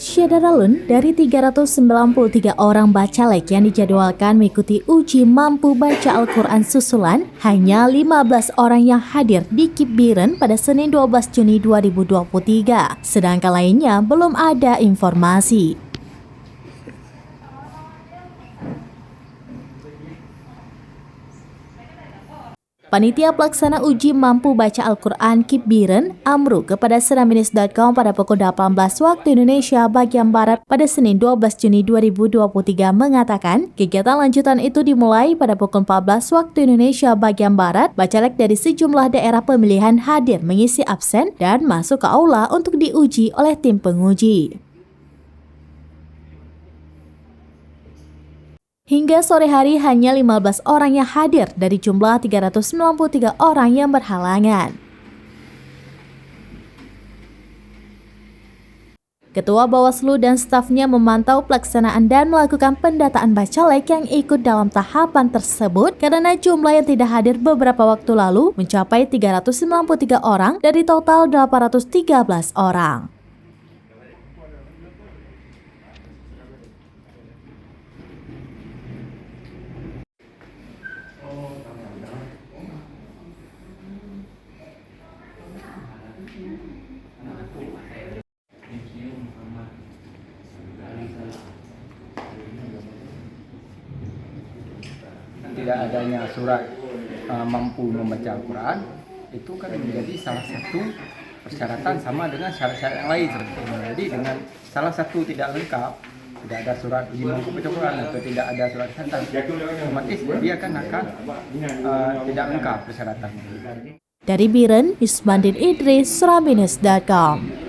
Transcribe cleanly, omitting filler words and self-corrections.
Syadaralun, dari 393 orang bacalek yang dijadwalkan mengikuti uji mampu baca Al-Quran susulan, hanya 15 orang yang hadir di KIP Biren pada Senin 12 Juni 2023, sedangkan lainnya belum ada informasi. Panitia pelaksana uji mampu baca Al-Quran KIP Biren, Amru, kepada senaminis.com pada pukul 18 waktu Indonesia bagian Barat pada Senin 12 Juni 2023 mengatakan, kegiatan lanjutan itu dimulai pada pukul 14 waktu Indonesia bagian Barat. Bacalek dari sejumlah daerah pemilihan hadir mengisi absen dan masuk ke aula untuk diuji oleh tim penguji. Hingga sore hari hanya 15 orang yang hadir dari jumlah 393 orang yang berhalangan. Ketua Bawaslu dan stafnya memantau pelaksanaan dan melakukan pendataan bacalek yang ikut dalam tahapan tersebut karena jumlah yang tidak hadir beberapa waktu lalu mencapai 393 orang dari total 813 orang. Tidak adanya surat mampu membaca Al-Quran itu kan menjadi salah satu persyaratan sama dengan syarat-syarat yang lain. Jadi dengan salah satu tidak lengkap, tidak ada surat mampu membaca Al-Quran atau tidak ada surat khatam, otomatis dia akan tidak lengkap persyaratannya. Dari Biren, Ismandin Idris, senaminis.com.